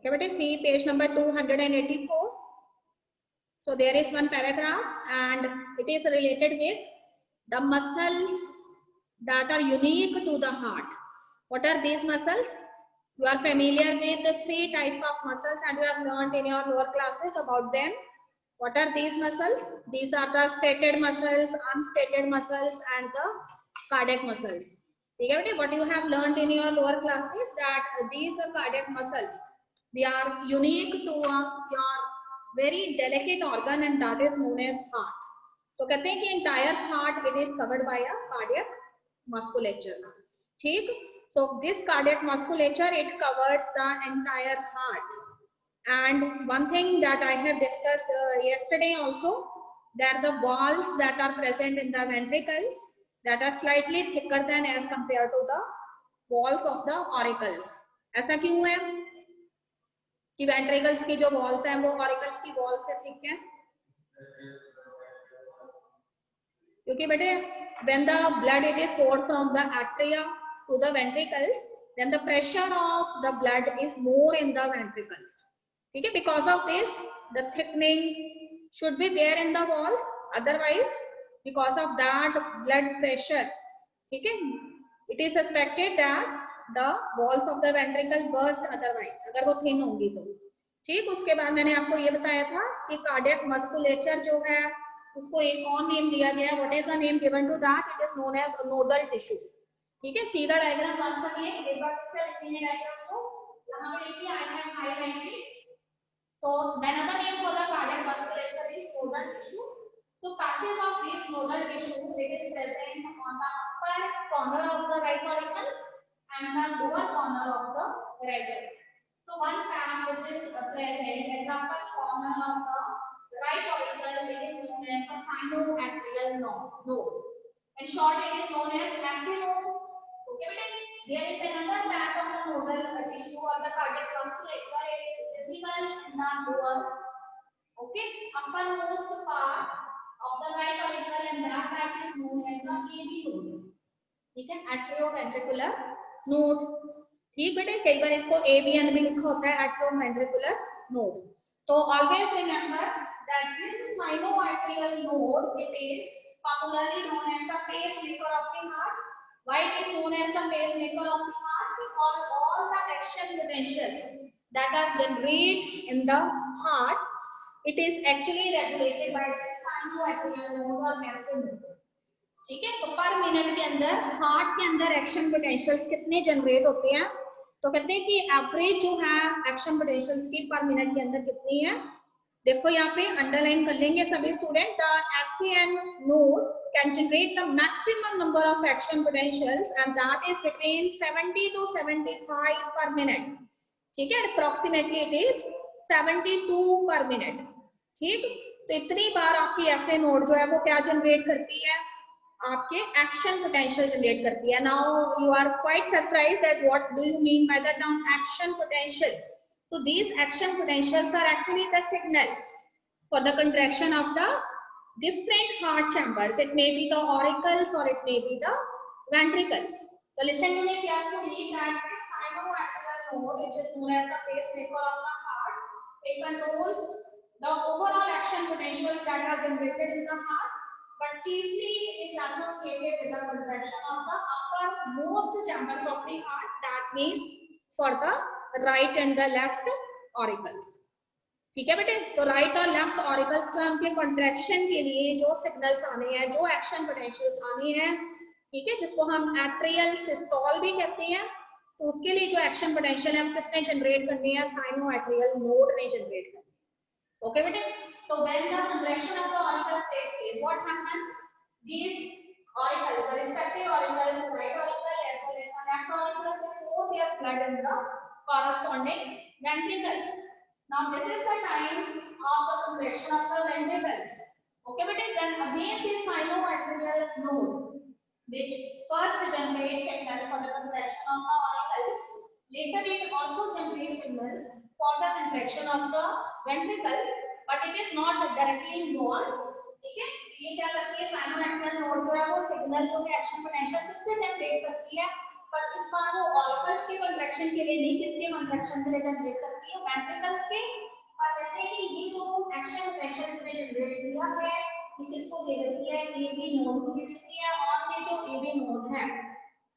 Okay, but see page number 284. So there is one paragraph and it is related with the muscles that are unique to the heart. What are these muscles? You are familiar with the three types of muscles and you have learned in your lower classes about them. What are these muscles? These are the stated muscles, unstated muscles and the cardiac muscles. Okay, what you have learned in your lower classes that these cardiac muscles, they are unique to your very delicate organ and that is known as heart. तो कहते हैं कि entire heart it is covered by a cardiac musculature. ठीक? So this cardiac musculature it covers the entire heart. And one thing that I have discussed yesterday also, that the walls that are present in the ventricles that are slightly thicker than as compared to the walls of the auricles. ऐसा क्यों है कि ventricles की जो walls हैं वो auricles की walls से thick है? क्योंकि बेटे when the blood it is poured from the atria to the ventricles, then the pressure of the blood is more in the ventricles. ठीक है, because of this the thickening should be there in the walls, otherwise because of that blood pressure, ठीक है, it is suspected that the walls of the ventricle burst otherwise, अगर वो thin होंगी तो. ठीक, उसके बाद मैंने आपको ये बताया था कि कार्डियक मस्कुलेचर जो है उसको एक और नेम दिया गया. What is the name given to that? It is known as nodal tissue. ठीक है, सीधा डायग्राम बन सके एक बार फिर लिखेंगे डायग्राम को. यहां पे देखिए आई हैव हाईलाइटेड. तो another name for the cardiac musculature is nodal tissue. So patches of this nodal tissue it is present on the upper corner of the right auricle and the lower corner of the right auricle. So one patch which is present at the upper corner of the right auricle it is known as the sinoatrial node. In short, it is known as SI node. Okay, there is another patch of the nodal tissue or the cardiac musculature. It is visible in the lower, okay, uppermost part of the right auricle, and that patch is known as the AV node. ठीक है, atrioventricular node. ठीक बेटे, कई बार इसको AVN भी लिखा होता है, atrioventricular node. तो always remember that this sinoatrial node it is popularly known as the pacemaker of the heart. Why it is known as the pacemaker of the heart? Because all the action potentials that are generated in the heart, it is actually regulated by the sinoatrial node or SI node. ठीक है, तो पर minute के अंदर heart के अंदर action potentials कितने generate होते हैं? तो कहते हैं कि एवरेज जो है एक्शन पोटेंशियल्स की पर मिनट के अंदर कितनी है. देखो यहाँ पे अंडरलाइन कर लेंगे सभी student. The SCN node can generate the maximum number of action potentials and that is between 70 to 75 per minute. ठीक है, approximately it is 72 per minute. ठीक, तो इतनी बार आपकी ऐसे नोड जो है वो क्या जनरेट करती है? आपके एक्शन पोटेंशियल जनरेट करती है. Now you are quite surprise that what do you mean by the term action potential. So these action potentials are actually the signals for the contraction of the different heart chambers. It may be the auricles or it may be the ventricles. So listen to me carefully that this sinoatrial node, which is known as the pacemaker of the heart, it controls the overall action potentials that are generated in the heart, but chiefly it is associated with the contraction of the uppermost chambers of the heart. That means for the right and the left auricles. ठीक है बेटे, तो right और left auricles जो हमके contraction के लिए जो सिग्नल्स आने हैं, जो एक्शन पोटेंशियल्स आने हैं, ठीक है, जिसको हम एट्रियल सिस्टोल भी कहते हैं, तो उसके लिए जो एक्शन पोटेंशियल है वो किसने जनरेट करनी है? साइनोएट्रियल नोड ने जनरेट करनी है. ओके बेटे, तो when the contraction of the auricles takes place, what happen? These auricles, the respective auricles, right auricle as well as the left auricle, they pour their blood in the corresponding ventricles. Now this is the time of the contraction of the ventricles. Okay, but then again this sinoatrial node, which first generates signals for the contraction of the auricles, later it also generates signals for the contraction of the ventricles, but it is not directly involved. ठीक है, ये क्या करती है? Sinoatrial node जो है वो signal जो है एक्शन पोटेंशियल किससे जनरेट करती है? पर इस बार वो ऑरिकल्स के कंट्रैक्शन के लिए नहीं, किसके कंट्रैक्शन के लिए जनरेट करती है, वेंट्रिकल्स के। और कहते हैं कि ये जो एक्शन पोटेंशियल इसमें जनरेट किया है ये किसको दे देती है, एबी नोड को दे देती है। और ये जो एबी नोड है,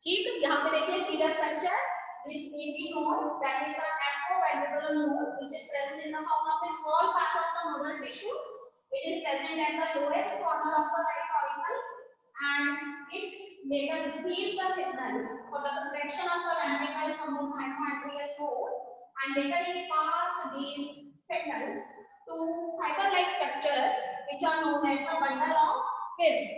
ठीक, यहाँ पे देखिए सीधा structure, this AB node that is the atrioventricular node which is present in the form of a small patch of the nodal tissue. It is present at the lowest corner of the right auricle and it later receive the signals for the contraction of the ventricle from the sinoatrial node and later it pass these signals to fiber-like structures which are known as the bundle of hairs.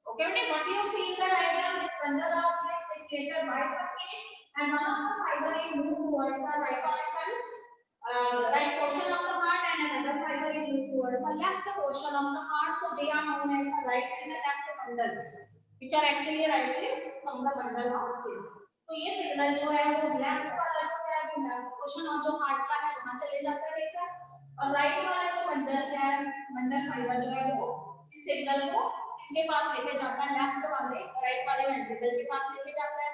Okay, what do you see in the diagram? This bundle of hairs is later bifurcate and one of the fiber is moved towards the right auricle, right portion of the heart, and another fiber is moved towards the left portion of the heart. So they are known as the right and the left bundles, which are actually right is from the bundle of hairs. तो ये signal जो है वो left वाला जो है वो left portion और जो हार्ट का है वहां चले जाता है लेकर, और राइट वाला जो बंडल है, बंडल फाइबर जो है वो इस सिग्नल को इसके पास लेके जाता है, लेफ्ट वाले राइट वाले वेंट्रिकल के पास लेके जाता है।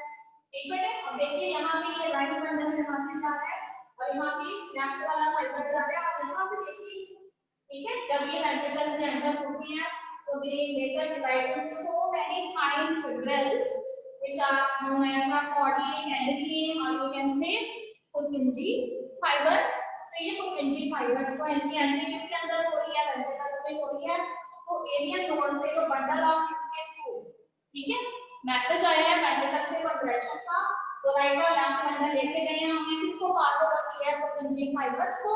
ठीक बेटे, अब देखिए यहाँ पे ये राइट बंडल यहाँ से जा रहा है और यहाँ पे लेफ्ट वाला फाइबर जा रहा है और यहाँ से देखिए, ठीक है, जब ये वेंट्रिकल्स में एंटर होती है तो they later divides into so many fine fibrils which are known as the Cordylene, Endothelium, or you can say Purkinje fibers. तो ये Purkinje fibers को इनकी एंट्री किसके अंदर हो रही है, वेंट्रिकल्स में हो रही है। तो एवियन नोड से जो बंडल ऑफ इसके थ्रू, ठीक है, मैसेज आया है वेंट्रिकल से कंट्रैक्शन का, तो राइट और लेफ्ट बंडल लेके गए हैं हमने, किसको पास ओवर किया है, Purkinje fibers को,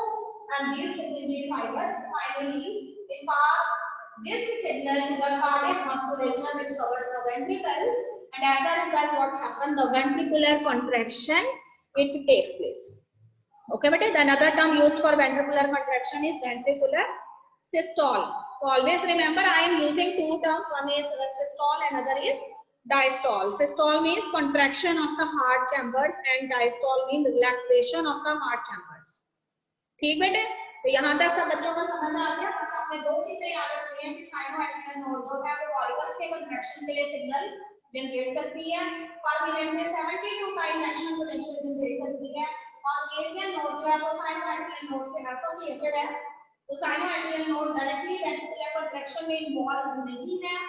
and these Purkinje fibers finally they pass this signal to the cardiac musculature which covers the ventricles, and as a result what happens, the ventricular contraction it takes place. Okay, but the another term used for ventricular contraction is ventricular systole. So always remember I am using two terms, one is systole and another is diastole. Systole means contraction of the heart chambers and diastole means relaxation of the heart chambers. ठीक बेटे, तो यहाँ तक सब बच्चों को समझ आ गया। बस आपने दो चीजें याद रखनी है कि साइनोएट्रियल नोड जो है वो ऑरिकल्स के कंट्रैक्शन के लिए सिग्नल जनरेट करती है, पर मिनट में 72 टाइम एक्शन पोटेंशियल जनरेट करती है, और एरियल नोड जो है वो साइनोएट्रियल नोड से एसोसिएटेड है। तो sinoatrial node directly ventricular contraction में इन्वॉल्व नहीं है।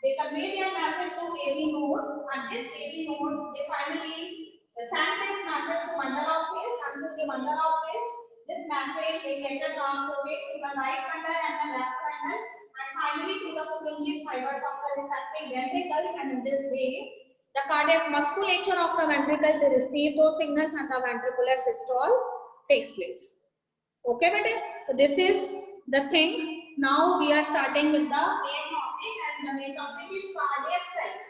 They convey their message to AV node and this AV node they finally send this message to bundle of hairs, and to the bundle of hairs this message is later transported to the right bundle and the left bundle and finally to the Purkinje fibers of the respective ventricles, and in this way the cardiac musculature of the ventricle they receive those signals and the ventricular systole takes place. Okay beta, so this is the thing. Now we are starting with the main topic, and the main topic is cardiac cycle.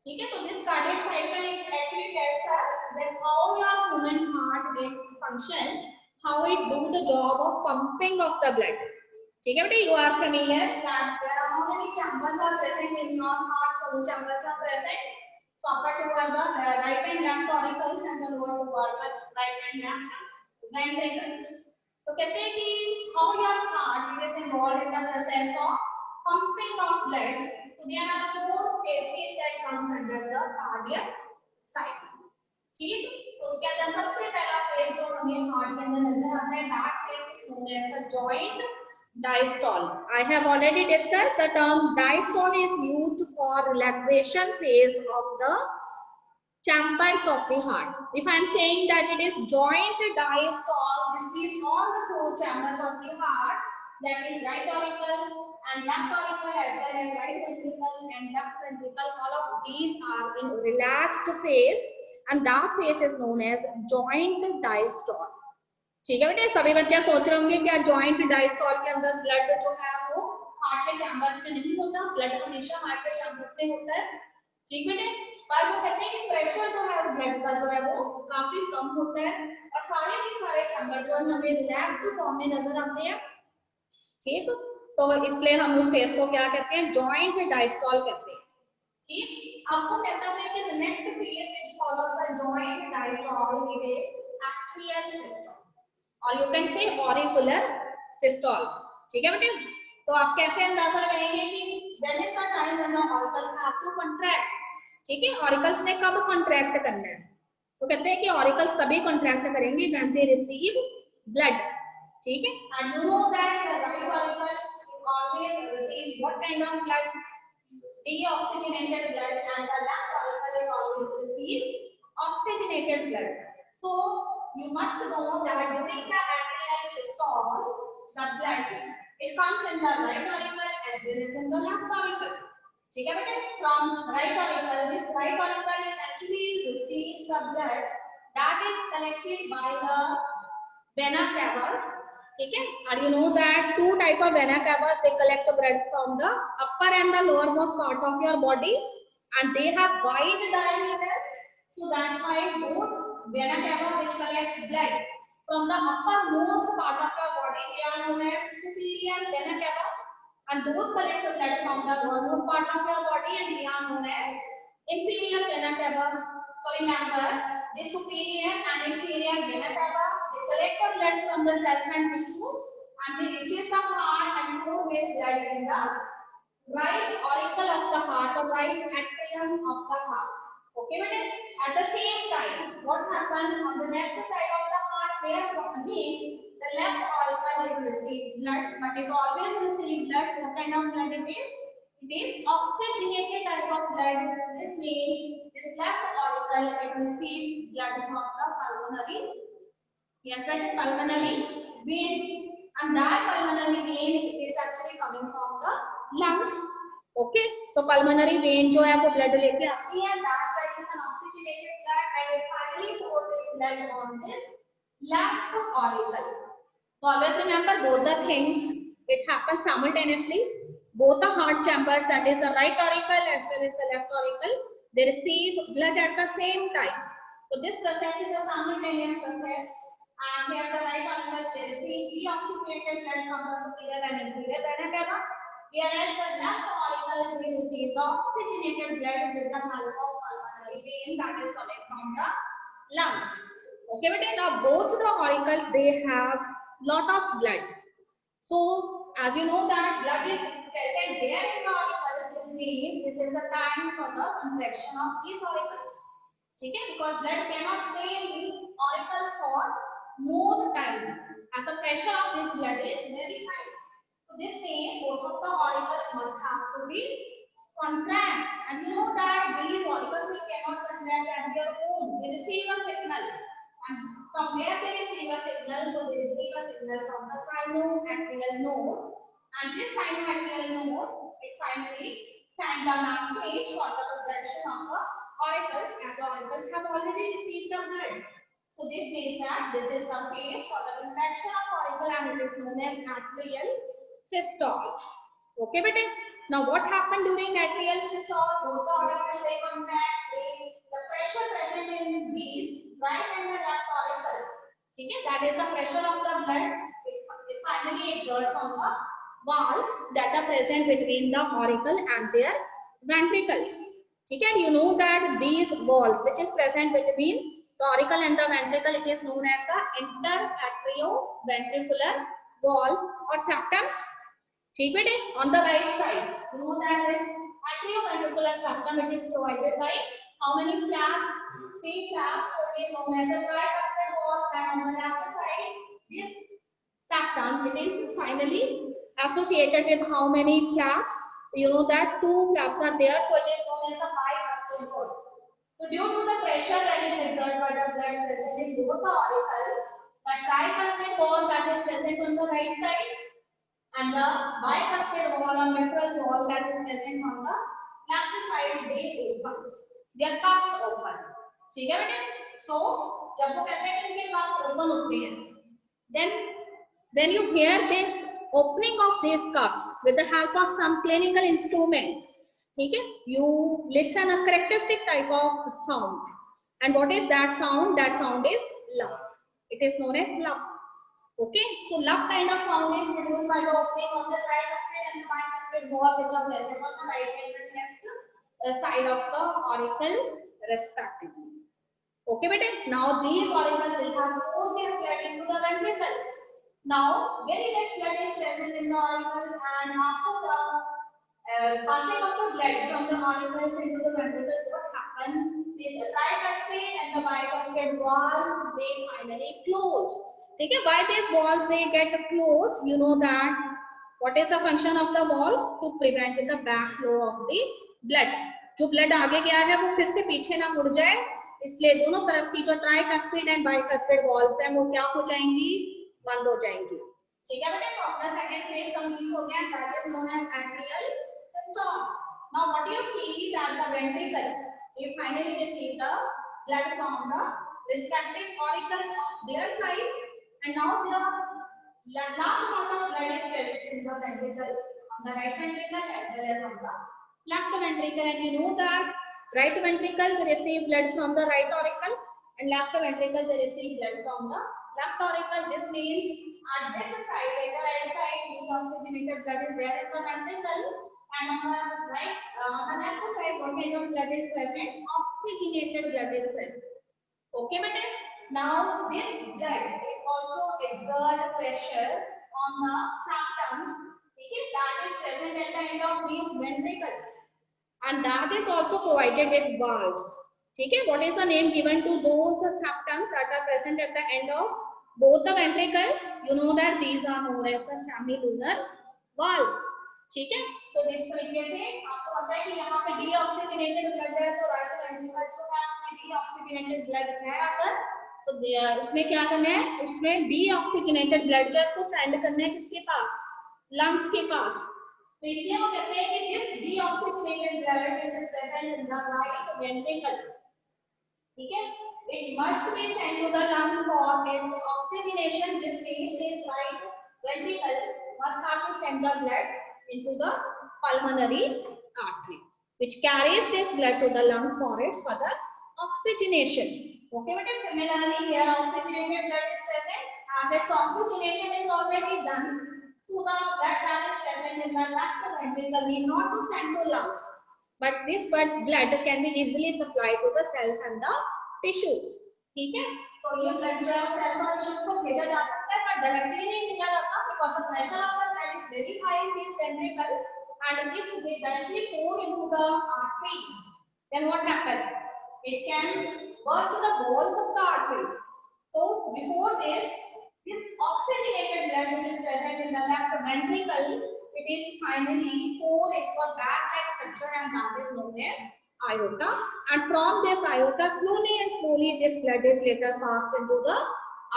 ठीक है, तो this cardiac cycle actually tells us that how your human heart functions, how it do the job of pumping of the blood. ठीक है बेटे, you are familiar that there are how many chambers are present in your heart, so chambers are present, so upper two are the right and left auricles and the lower two are the right and left ventricles. तो कहते हैं कि how your heart is involved in the process of pumping of blood. So there are four phases that comes under the cardiac cycle. ठीक, तो उसके अंदर सबसे पहला फेज जो हमें हार्ट के अंदर नजर आता है, that phase is known as the joint diastole. I have already discussed the term diastole is used for relaxation phase of the chambers of the heart. If I am saying that it is joint diastole, this means all the four chambers of the heart, that is right auricle and left auricle as well as right ventricle and left ventricle, all of these are in relaxed phase and that phase is known as joint diastole. ठीक है बेटे, सभी बच्चे सोच रहे होंगे क्या joint diastole के अंदर ब्लड जो है वो हार्ट के चैम्बर्स में नहीं होता, ब्लड हमेशा हार्ट के चैम्बर्स में होता है। ठीक बेटे, पर वो कहते हैं कि प्रेशर जो है ब्लड का जो है वो काफी कम होता है और सारे के सारे चैम्बर जो है हमें रिलैक्स्ड फॉर्म में नजर आते हैं। ठीक, तो इसलिए हम उस फेज को क्या कहते हैं, जॉइंट डायस्टोल कहते हैं। ठीक, आपको कहता है कि next phase which follows the joint diastole is atrial system और you can say auricular systole. ठीक है बेटे, तो आप कैसे अंदाजा लगाएंगे कि when is the time when the auricles have to contract. ठीक है, ऑरिकल्स ने कब कॉन्ट्रैक्ट करना है, तो कहते हैं कि ऑरिकल्स तभी कॉन्ट्रैक्ट करेंगे व्हेन दे रिसीव ब्लड। ठीक है, and you know that the right auricle always receive what kind of blood, deoxygenated blood, and the left auricle will always receive oxygenated blood. So you must know that during the atrial systole, the blood it comes in the right auricle as well as in the left auricle. ठीक है बेटे, from right auricle, this right auricle actually receives the blood that is collected by the vena cavas. ठीक है, and you know that two type of vena cavas, they collect the blood from the upper and the lowermost part of your body, and they have wide diameters. So that's why those vena cava which collects blood from the uppermost part of your body, they are known as superior vena cava, and those collect the blood from the lowermost part of your body, and they are known as inferior vena cava. So remember, the superior and inferior vena cava, they collect the blood from the cells and tissues, and they reaches the heart and pour this blood in the right auricle of the heart, or right atrium of the heart. Okay, but at the same time, what happens on the left side of the heart? There again, the left auricle it receives blood, but it always receives blood. What kind of blood it is? It is oxygenated type of blood. This means this left auricle it receives blood from the pulmonary. Yes, that is pulmonary vein, and that pulmonary vein it is actually coming from the lungs. Okay, तो pulmonary vein जो है वो blood लेके आती है, that blood is an oxygenated blood, and it finally pours this blood on this left auricle. So always remember both the things, it happens simultaneously. Both the heart chambers, that is the right auricle as well as the left auricle, they receive blood at the same time. So this process is a simultaneous process, and here the right auricle they receive deoxygenated blood from the superior and inferior vena cava, whereas the left auricle will receive the oxygenated blood with the help of pulmonary vein that is coming from the lungs. Okay, but now both the auricles they have lot of blood. So as you know that blood is present there in the auricle, this means this is the time for the contraction of these auricles. Okay, because blood cannot stay in these auricles for more time, as the pressure of this blood is very high. So this means both of the auricles must have to be contract, and you know that these auricles they cannot contract at their own. They receive a signal, and from where they receive a signal, so they receive a signal from the sinoatrial node, and this sinoatrial node it finally sends the message for the contraction of the auricles, as the auricles have already received the blood. So this means that this is the phase for the contraction of auricle, and it is known as atrial systole. Okay, beta. Now what happened during atrial systole? Both the auricles they contract. The pressure present in these right and the left auricle. Okay, that is the pressure of the blood. It finally exerts on the walls that are present between the auricle and their ventricles. Okay, and you know that these walls which is present between the auricle and the ventricle, it is known as the interatrioventricular walls or septums. ठीक है, on the right side, you know that this atrioventricular septum it is provided by how many flaps? 3 flaps. So it is known as a tricuspid wall, and on the left side, this septum it is finally associated with how many flaps? You know that 2 flaps are there, so it is known as a bicuspid wall. So due to the pressure that is exerted by the blood present in both the auricles, the tricuspid wall that is present on the right side and the bicuspid wall or mitral wall that is present on the left side, they opens. Their cups open. ठीक है बेटे? So जब वो कहते हैं कि इनके cups open होते हैं, then when you hear this opening of these cups with the help of some clinical instrument, ठीक है? You listen a characteristic type of sound, and what is that sound? That sound is love. It is known as love. Okay, so love kind of sound is produced by the opening of the tricuspid and the bicuspid wall, which are present on the right and the left side of the auricles respectively. Okay, beta. Now these auricles will have force their blood into the ventricles. Now very less blood is present in the auricles, and after the passing of the blood from the auricles into the ventricles, what happens? when this tricuspid and the bicuspid walls they finally close. Okay, why these walls they get closed? You know that what is the function of the wall? To prevent the backflow of the blood. जो blood आगे गया है वो फिर से पीछे ना मुड़ जाए, इसलिए दोनों तरफ की जो ट्राइकस्पिड एंड बाइकस्पिड वॉल्स हैं वो क्या हो जाएंगी? बंद हो जाएंगी. ठीक है बेटा, तो अपना सेकंड फेज कंप्लीट हो गया, that is known as atrial system. Now what you see that the ventricles they finally receive the blood from the respective auricles of their side, and now the large amount of blood is present in the ventricles on the right ventricle as well as on the left ventricle. And you know that right ventricle they receive blood from the right auricle and left ventricle they receive blood from the left auricle. This means at this side, at the right side, oxygenated blood is there in the ventricle. And on the left side, what kind of blood is present? Oxygenated blood is present. Okay, beta. Now this blood it also exert pressure on the septum. Okay, that is present at the end of these ventricles, and that is also provided with valves. Okay, what is the name given to those septums that are present at the end of both the ventricles? You know that these are known as the semilunar valves. ठीक है, तो इस तरीके से आपको पता है कि यहाँ पे डीऑक्सीजनेटेड ब्लड है, तो राइट वेंट्रिकल जो है उसमें डीऑक्सीजनेटेड ब्लड है अगर, तो उसमें क्या करना है? उसमें डीऑक्सीजनेटेड ब्लड जो है उसको सेंड करना है किसके पास? लंग्स के पास. तो इसलिए वो कहते हैं कि this deoxygenated blood which is present in the right ventricle, ठीक है, it must be sent to the lungs for its oxygenation. This means this right ventricle must have to send the blood into the pulmonary artery, which carries this blood to the lungs for its further oxygenation. Okay, but similarly here oxygenated blood is present. As its oxygenation is already done, so the blood that is present in the left ventricle need not to send to lungs, but this blood can be easily supplied to the cells and the tissues. ठीक है, तो ये blood जो है sales और tissues को भेजा जा सकता है, पर डायरेक्टली नहीं भेजा जाता because the pressure of the blood is very high in these ventricles, and if they directly pour into the arteries, then what happens? It can burst the walls of the arteries. So before this oxygenated blood which is present in the left ventricle, it is finally poured into a bag-like structure, and that is known as aorta. And from this aorta, slowly this blood is later passed into the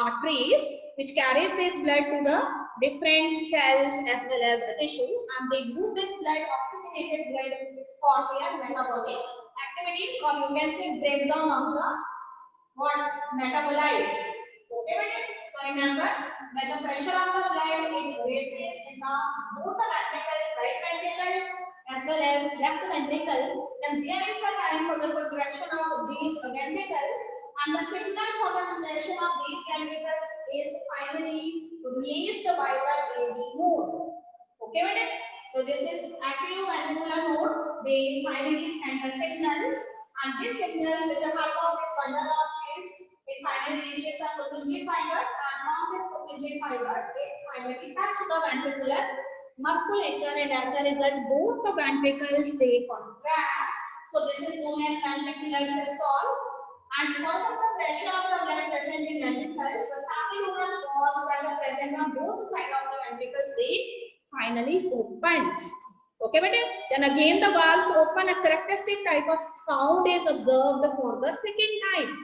arteries, which carries this blood to the different cells as well as the tissues, and they use this blood, oxygenated blood, for their metabolic activities, or you can say breakdown of the what metabolites. Okay, so remember when the pressure of the blood it raises in the both the ventricles, right ventricle as well as left ventricle, then there is the time for the contraction of these ventricles, and the signal for the contraction of these ventricles is finally released by the AV mode. Okay, madam? So this is atrioventricular mode. They finally send the signals, and these signals with the help of this bundle of hairs, it finally reaches the Purkinje fibers, and from this Purkinje fibers, it finally touches the ventricular musculature, and as a result, both the ventricles they contract. So this is known as ventricular systole. And because of the pressure of the blood present in ventricles, the semilunar walls that are present on both sides of the ventricles they finally opens. Okay, but then again the valves open. A characteristic type of sound is observed for the second time.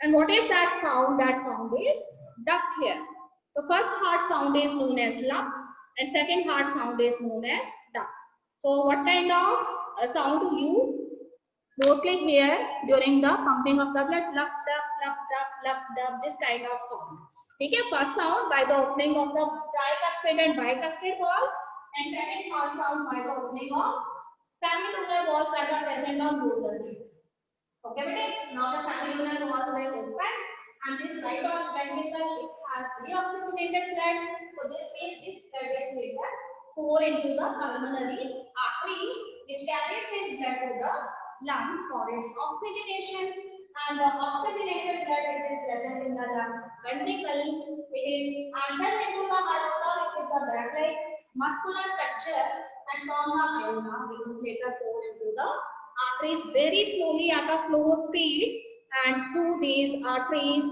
And what is that sound? That sound is duck here. The first hard sound is known as lup, and second hard sound is known as duck. So what kind of sound do you mostly hear during the pumping of the blood? Lup, dup, lup, dup, lup, dup, this kind of sound. Okay, first sound by the opening of the tricuspid and bicuspid valve, and second hard sound by the opening of semilunar valves that are present on both the sides. Okay, but now the semilunar valves are open, and this right ventricle it has deoxygenated blood. So this means this blood is later pour into the pulmonary artery, which carries this blood to the lungs for its oxygenation, and the oxygenated blood which is present in the lung ventricle, it is enters into the aorta, which is a bag-like muscular structure, and from the aorta it is later poured into the arteries very slowly at a slow speed, and through these arteries,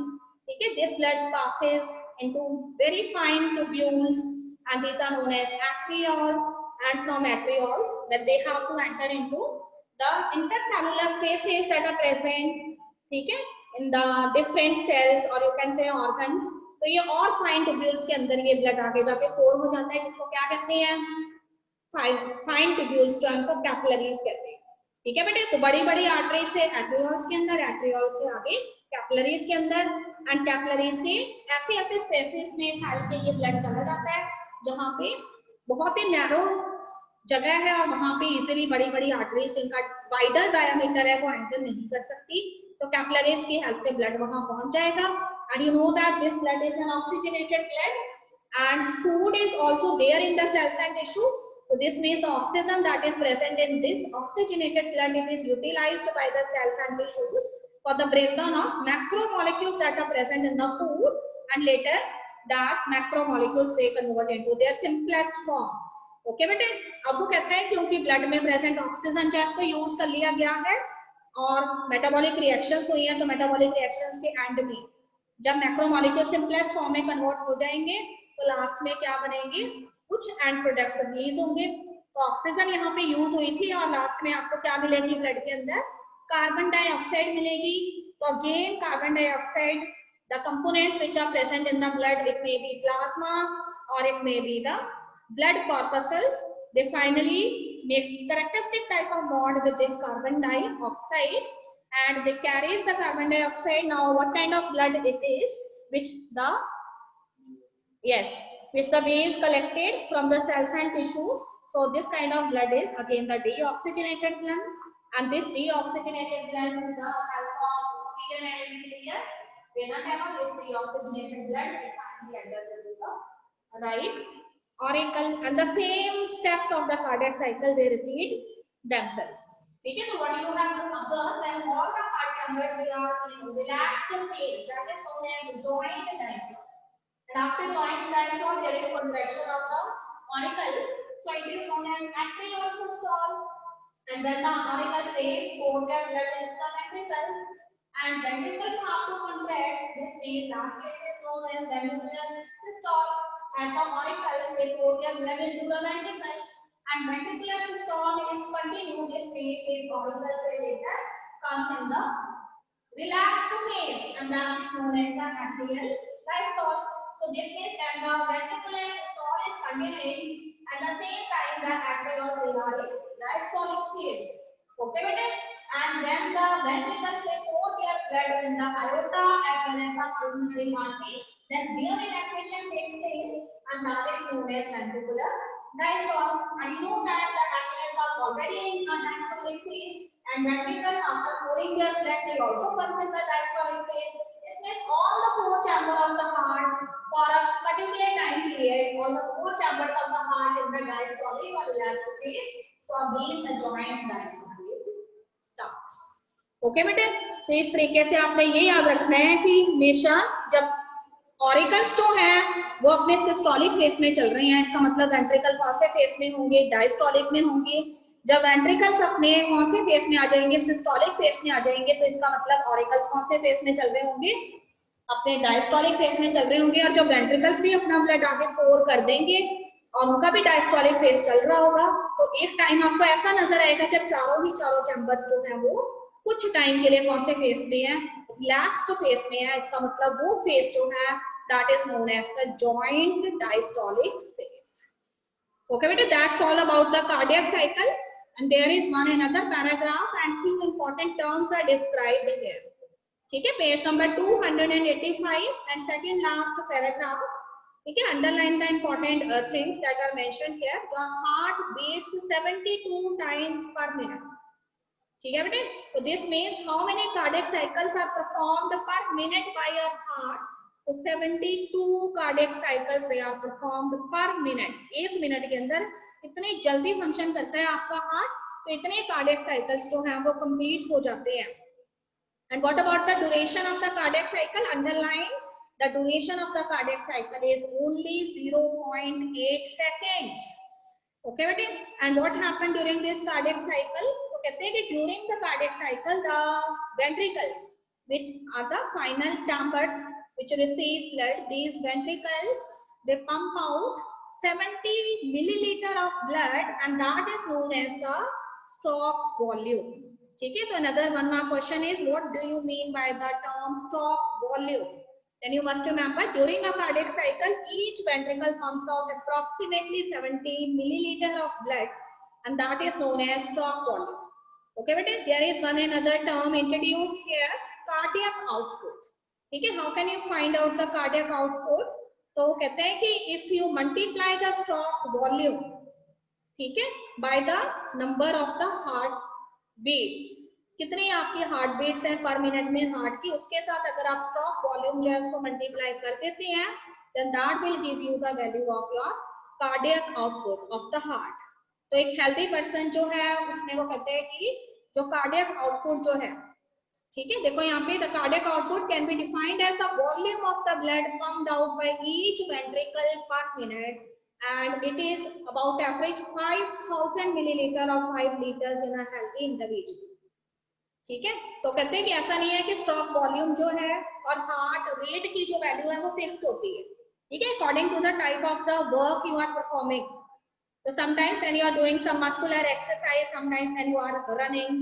okay, this blood passes into very fine tubules, and these are known as arterioles. And from arterioles, when they have to enter into the intercellular spaces that are present, okay, in the different cells or you can say organs, तो ये और fine tubules के अंदर ये blood आगे जाके पोर हो जाता है, जिसको क्या कहते हैं, फाइन ट्यूब्यूल्स, जो इनको कैपिलरीज कहते हैं। ठीक है बेटे, तो बड़ी बड़ी आर्टरीज से एट्रियोल्स के अंदर, एट्रियोल से आगे कैपिलरीज के अंदर, एंड कैपिलरीज से ऐसे ऐसे स्पेसेस में सेल के ये ब्लड चला जाता है जहाँ पे बहुत ही नैरो जगह है और वहां पे इजीली बड़ी बड़ी आर्टरीज जिनका वाइडर डायमीटर है वो एंटर नहीं कर सकती, तो कैपिलरीज की हेल्प से ब्लड वहां पहुंच जाएगा। And you know that this blood is an oxygenated blood and food is also there in the cells and tissue. So this means the oxygen that is present in this oxygenated blood, it is utilized by the cells and tissues for the breakdown of macromolecules that are present in the food, and later that macromolecules they convert into their simplest form. Okay बेटे, अब वो कहते हैं क्योंकि blood में present oxygen gas को use कर लिया गया है और मेटाबॉलिक रिएक्शंस हुई हैं, तो मेटाबॉलिक रिएक्शंस के एंड में जब मैक्रोमोलेक्यूल सिंपलेस्ट फॉर्म में कन्वर्ट हो जाएंगे तो लास्ट में क्या बनेंगे, कुछ एंड प्रोडक्ट्स रिलीज होंगे। तो ऑक्सीजन यहाँ पे यूज हुई थी और लास्ट में आपको क्या मिलेगी ब्लड के अंदर, कार्बन डाइऑक्साइड मिलेगी। तो again carbon dioxide, the components which are present in the blood, it may be plasma और it may be the blood corpuscles, they finally makes characteristic type of bond with this carbon dioxide and they carries the carbon dioxide. Now what kind of blood it is, which the waste collected from the cells and tissues. So this kind of blood is again the deoxygenated blood, and this deoxygenated blood with the help of sputum and clear whenever this deoxygenated blood it finally enters into the right auricle, and the same steps of the cardiac cycle they repeat themselves. Okay, so what you have to observe, when all the heart chambers they are in relaxed phase, that is known as joint diastole. And after joint diastole, there is contraction of the auricles, so it is known as atrial systole. And then the auricles they pour their blood into the ventricles, and ventricles have to contract. This means last phase is known as ventricular systole. As the auricles they pour their blood into the ventricles, and ventricular systole is continue. This phase is auricles later comes in the relaxed phase, and that is known as the atrial diastole. So this is when the ventricular systole is continuing, at the same time the atrial are in diastolic phase. Okay, better? And when the ventricles they pour their blood in the aorta as well as the pulmonary artery, then their relaxation takes place, and that is known as ventricular diastole. And you know that the arteries are already in a diastolic phase, and ventricle after pouring their blood they also comes in the diastolic phase. This means all the four chambers of the heart for a particular time period, all the four chambers of the heart in the diastolic or relaxed phase. So again the joint diastolic starts. Okay बेटे, तो इस तरीके से आपने ये याद रखना है कि हमेशा जब ऑरिकल्स जो हैं वो अपने सिस्टोलिक फेस में चल रहे हैं, इसका मतलब वेंट्रिकल कौन से फेस में होंगे, डायस्टोलिक में होंगे। जब वेंट्रिकल्स अपने कौन से फेस में आ जाएंगे, सिस्टोलिक फेस में आ जाएंगे, तो इसका मतलब ऑरिकल्स कौन से फेस में चल रहे होंगे, अपने डायस्टोलिक फेस में चल रहे होंगे। और जब वेंट्रिकल्स भी अपना ब्लड आगे पोर कर देंगे और उनका भी डायस्टोलिक फेस चल रहा होगा, तो एक टाइम आपको ऐसा नजर आएगा जब चारों चैम्बर्स जो है वो कुछ टाइम के लिए कौन से फेस में है, रिलैक्स्ड फेस में है। इसका मतलब वो फेस जो है that is known as the joint diastolic phase. Okay beta, that's all about the cardiac cycle, and there is one another paragraph and few important terms are described here. ठीक है, page number 285 and second last paragraph. ठीक है, underline the important things that are mentioned here. The heart beats 72 times per minute. ठीक है बेटे, so this means how many cardiac cycles are performed per minute by your heart. तो 72 cardiac cycles they are performed per minute, एक minute के अंदर इतनी जल्दी function करता है आपका हार्ट, तो इतने कार्डियक साइकिल्स जो हैं वो कंप्लीट हो जाते हैं। And what about the duration of the cardiac cycle, underline the duration of the cardiac cycle is only 0.8 seconds. Okay बेटे, and what happened during this cardiac cycle, तो कहते हैं कि during the cardiac cycle the ventricles which are the final chambers which receive blood, these ventricles they pump out 70 milliliter of blood and that is known as the stroke volume. ठीक है, तो another one more question is what do you mean by the term stroke volume? Then you must remember during a cardiac cycle each ventricle pumps out approximately 70 milliliter of blood and that is known as stroke volume. Okay, but there is one another term introduced here, cardiac output. ठीक है, how can you find out the cardiac output? तो कहते हैं कि if you multiply the stroke volume, ठीक है, by the number of the heart beats, कितनी आपकी हार्ट बीट्स हैं पर मिनट में हार्ट की, उसके साथ अगर आप स्ट्रोक वॉल्यूम जो है उसको मल्टीप्लाई कर देते हैं then that will give you the value of your cardiac output of the heart. तो एक हेल्दी पर्सन जो है उसमें वो कहते हैं कि जो कार्डियक आउटपुट जो है, ठीक है, देखो यहाँ पे the cardiac output can be defined as the volume of the blood pumped out by each ventricle per minute and it is about average 5000 milliliter of 5 liters in a healthy individual. ठीक है, तो कहते हैं कि ऐसा नहीं है कि स्ट्रोक वॉल्यूम जो है और हार्ट रेट की जो वैल्यू है वो फिक्स्ड होती है, ठीक है, according to the type of the work you are performing. So sometimes when you are doing some muscular exercise, sometimes when you are running,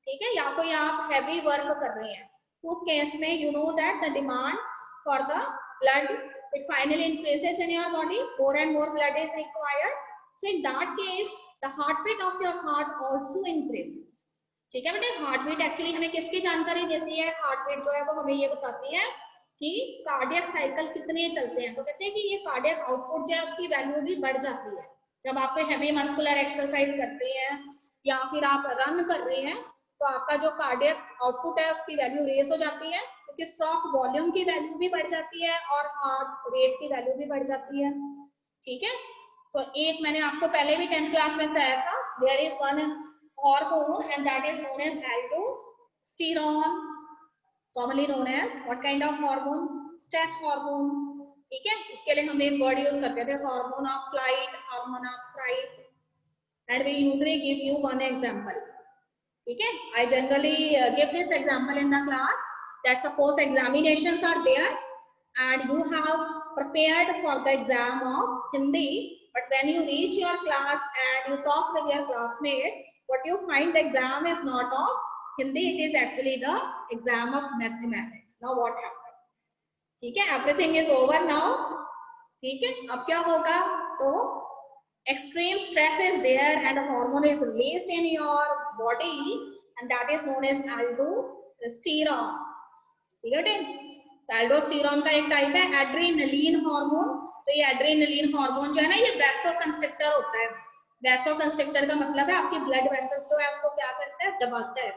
ठीक है, या कोई आप heavy work कर रहे हैं, तो उस केस में you know that the demand for the blood it finally increases in your body, more and more blood is required. So in that case, the heartbeat of your heart also increases. ठीक है बेटे, heartbeat actually हमें किसकी जानकारी देती है? Heartbeat जो है वो हमें ये बताती है कि कार्डियक साइकिल कितने चलते हैं. तो कहते हैं कि ये कार्डियक आउटपुट जो है उसकी वैल्यू भी बढ़ जाती है जब आप कोई हैवी मस्कुलर एक्सरसाइज करते हैं या फिर आप रन कर रहे हैं, तो आपका जो कार्डियक आउटपुट है उसकी वैल्यू रेस हो जाती है क्योंकि स्ट्रोक वॉल्यूम की वैल्यू भी बढ़ जाती है और हार्ट रेट की वैल्यू भी बढ़ जाती है. ठीक है, तो एक मैंने आपको पहले भी 10th क्लास में बताया था, there is one hormone and that is known as aldosterone, commonly known as what kind of hormone? Stress hormone. ठीक है, इसके लिए हम एक वर्ड यूज करते थे, hormone of flight, hormone of fright, and we usually give you one example. ठीक है, I generally give this example in the class that suppose examinations are there and you have prepared for the exam of Hindi, but when you reach your class and you talk with your classmate, what you find the exam is not of Hindi, it is actually the exam of mathematics. Now what happened? ठीक है, everything is over now. ठीक है, अब क्या होगा? तो extreme stress is there and a hormone is released in your body and that is known as aldosterone. ठीक है, एल्डोस्टेरोन का एक टाइप है एड्रेनलिन हार्मोन. तो ये एड्रेनलिन हार्मोन जो है ना, ये वैसोकंस्ट्रिक्टर होता है. वैसोकंस्ट्रिक्टर का मतलब है आपकी ब्लड वेसल्स जो है आपको क्या करता है? दबाता है.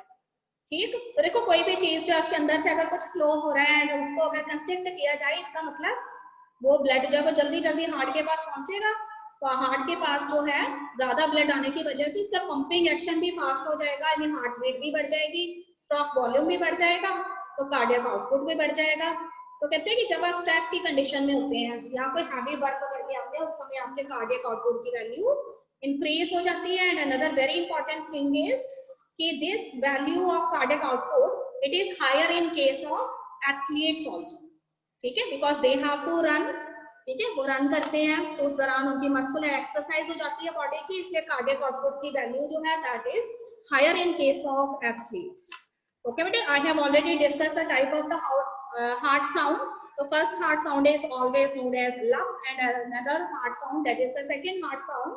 ठीक, तो देखो कोई भी चीज जो है उसके अंदर से अगर कुछ फ्लो हो रहा है एंड उसको अगर कंस्ट्रिक्ट किया जाए, इसका मतलब वो ब्लड जब जल्दी जल्दी हार्ट के पास पहुंचेगा, तो हार्ट के पास जो है ज्यादा ब्लड आने की वजह से उसका पंपिंग एक्शन भी फास्ट हो जाएगा, यानी हार्ट बीट भी बढ़ जाएगी, स्ट्रोक वॉल्यूम भी बढ़ जाएगा, तो कार्डियक आउटपुट भी बढ़ जाएगा. तो कहते हैं कि जब आप स्ट्रेस की कंडीशन में होते हैं या कोई हैवी वर्क करके आते हैं, उस समय आपके कार्डियक आउटपुट की वैल्यू इंक्रीज हो जाती है. And another very important thing is कि this value of cardiac output it is higher in case of athletes also. ठीक है, because they have to run. ठीक है, वो रन करते हैं तो उस दौरान उनकी मस्कुलर एक्सरसाइज हो जाती है बॉडी की, इसलिए कार्डियक आउटपुट की वैल्यू जो है that is higher in case of athletes. Okay, but I have already discussed the type of the heart sound. The first heart sound is always known as lup, and another heart sound, that is the second heart sound,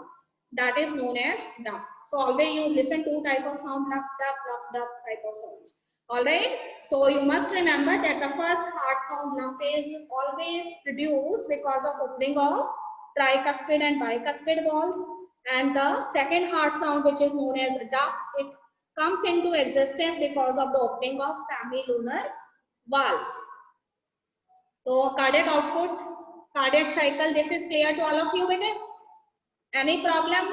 that is known as dup. So always you listen to type of sound, lup, dup type of sounds. All right. So you must remember that the first heart sound lup is always produced because of opening of tricuspid and bicuspid valves, and the second heart sound, which is known as dup, it comes into existence because of the opening of semilunar valves. So cardiac output, cardiac cycle, this is clear to all of you, beta? Any problem?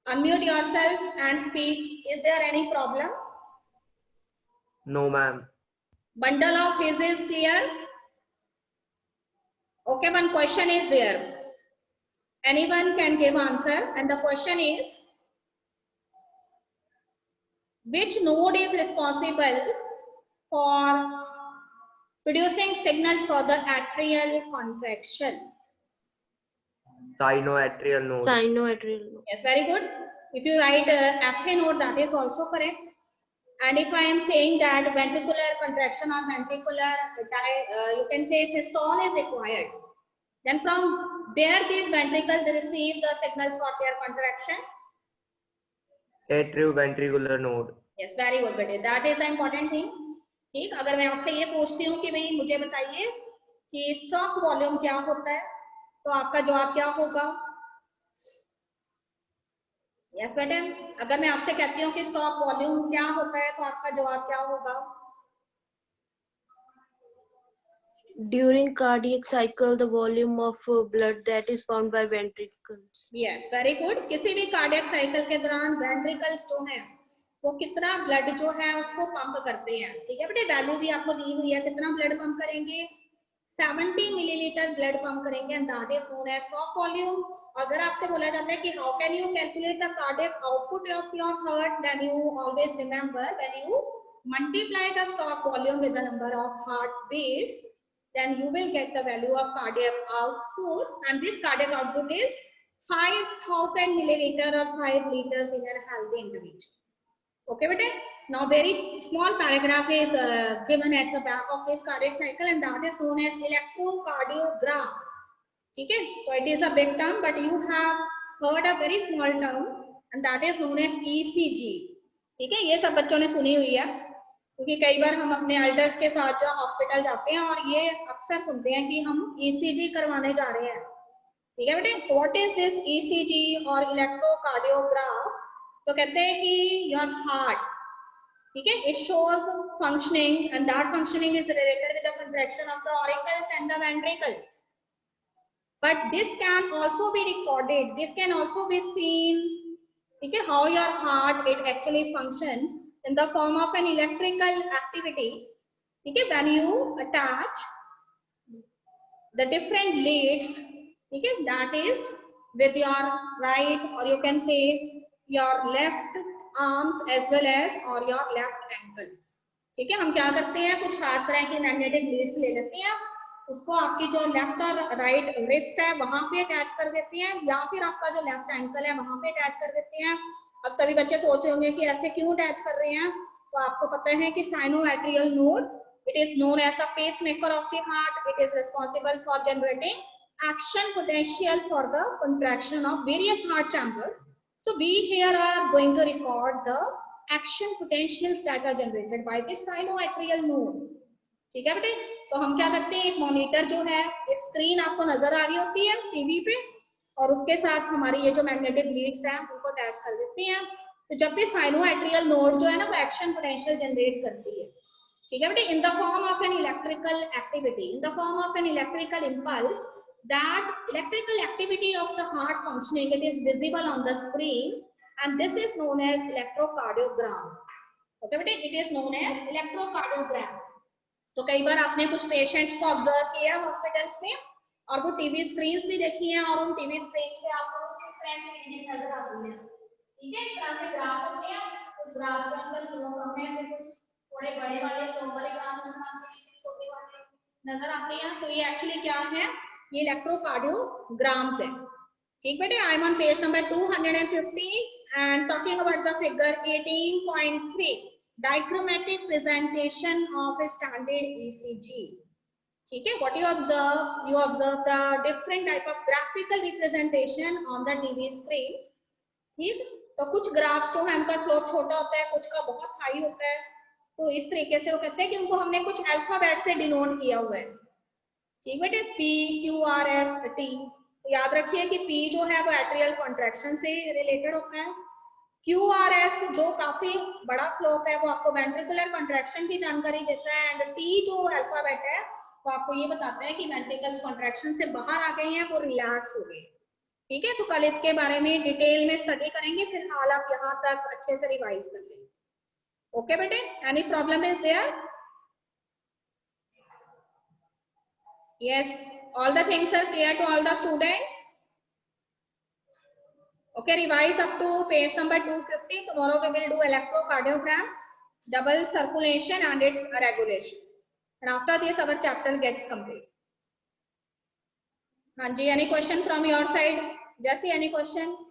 Unmute yourself and speak. Is there any problem? No, ma'am. Bundle of his is clear? Okay, one question is there. Anyone can give answer, and the question is, which node is responsible for producing signals for the atrial contraction? Sinoatrial node. Sinoatrial node. Yes, very good. If you write SA node, that is also correct. And if I am saying that ventricular contraction or ventricular, you can say systole is required, then from where these ventricles receive the signals for their contraction? Atrioventricular node. Yes, very good बेटे, that is the important thing. ठीक, अगर मैं आपसे ये पूछती हूँ कि भाई मुझे बताइए कि स्ट्रोक वॉल्यूम क्या होता है, तो आपका जवाब क्या होगा? यस बेटे, अगर मैं आपसे कहती हूँ कि स्ट्रोक वॉल्यूम क्या होता है, तो आपका जवाब क्या होगा? During cardiac cycle, the volume of blood that is pumped by ventricles. Yes, very good. किसी भी कार्डियक साइकिल के दौरान वेंट्रिकल्स जो हैं वो कितना ब्लड जो है उसको पंप करते हैं. ठीक है बेटे, वैल्यू भी आपको दी हुई है, कितना ब्लड पंप करेंगे? 70 मिलीलीटर ब्लड पंप करेंगे and that is known as stroke volume. अगर आपसे बोला जाता है कि how can you calculate the cardiac output of your heart, then you always remember when you multiply the stroke volume with the number of heart beats, then you will get the value of cardiac output, and this cardiac output is 5000 milliliter or 5 liters in a healthy individual. Okay beta, now very small paragraph is given at the back of this cardiac cycle, and that is known as electrocardiograph. Okay, so it is a big term, but you have heard a very small term, and that is known as ECG. ठीक है, ये सब बच्चों ने सुनी हुई है, क्योंकि कई बार हम अपने एल्डर्स के साथ जो हॉस्पिटल जाते हैं और ये अक्सर सुनते हैं कि हम ईसीजी करवाने जा रहे हैं. ठीक है बेटे, व्हाट इज दिस ईसीजी और इलेक्ट्रोकार्डियोग्राफ? तो कहते हैं कि योर हार्ट, ठीक है, it shows functioning and that functioning is related with the contraction of the auricles and the ventricles. But this can also be recorded, this can also be seen, ठीक है, how your heart it actually functions in the form of an electrical activity. Okay, when you attach the different leads, okay, that is with your right, or you can say your left arms as well as or your left ankle. ठीक है, हम क्या करते हैं, कुछ खास तरह की मैग्नेटिक लीड्स ले लेते हैं, उसको आपकी जो लेफ्ट और राइट रिस्ट है वहां पे अटैच कर देते हैं, या फिर आपका जो लेफ्ट एंकल है वहां पे अटैच कर देते हैं. अब सभी बच्चे सोच रहे होंगे कि ऐसे क्यों अटैच कर रहे हैं, तो आपको पता है कि sinoatrial node, it is known as the pacemaker of the heart. It is responsible for generating action potential for the contraction of various heart chambers. So we here are going to record the action potentials that are generated by this sinoatrial node. ठीक है बेटे, तो हम क्या करते हैं, एक monitor जो है, एक स्क्रीन आपको नजर आ रही होती है टीवी पे, और उसके साथ हमारी ये जो मैग्नेटिक लीड्स हैं उनको अटैच कर देते हैं. तो जब भी साइनोएट्रियल नोड जो है ना वो एक्शन पोटेंशियल जनरेट करती है. ठीक है बेटे, in the form of an electrical activity, in the form of an electrical impulse, that electrical activity of the heart functioning, it is visible on the screen, and this is known as electrocardiogram. Okay बेटे, it is known as electrocardiogram. तो कई बार आपने कुछ patients को observe किया hospitals में, और वो टीवी स्क्रीन्स भी देखी हैं, और उन टीवी स्क्रीन्स पे आपको कुछ इस तरह की रीडिंग नजर आती है. ठीक है, इस तरह से ग्राफ होते हैं, कुछ ग्राफ के अंदर स्लो कम है, फिर कुछ थोड़े बड़े वाले स्लो वाले ग्राफ नजर आते हैं, फिर छोटे वाले नजर आते हैं. तो ये एक्चुअली क्या है, ये इलेक्ट्रोकार्डियोग्राम्स है. ठीक बेटे, I am on page number 250 and talking about the figure 18.3, diagrammatic presentation of a standard ECG. ठीक है, what you observe the different type of graphical representation on the TV screen. ठीक, तो कुछ ग्राफ्स जो है उनका स्लोप छोटा होता है, कुछ का बहुत हाई होता है. तो इस तरीके से वो कहते हैं कि उनको हमने कुछ अल्फाबेट से डिनोट किया हुआ है. ठीक बेटे, P, Q, R, S, T. याद रखिए कि P जो है वो एट्रियल कॉन्ट्रैक्शन से रिलेटेड होता है. QRS जो काफी बड़ा स्लोप है वो आपको वेंट्रिकुलर कॉन्ट्रैक्शन की जानकारी देता है, एंड T जो अल्फाबेट है वो आपको ये बताता है कि वेंट्रिकल्स कॉन्ट्रैक्शन से बाहर आ गए हैं, वो रिलैक्स हो गए. ठीक है, तो कल इसके बारे में डिटेल में स्टडी करेंगे, फिलहाल आप यहाँ तक अच्छे से रिवाइज कर लें. ओके बेटे, any problem is there? Yes, all the things are clear to all the students? Okay, revise up to page number 250. Tomorrow we will do electrocardiogram, double circulation and its regulation. And after this our chapter gets complete. Hanji, any question from your side? Jesse, any question?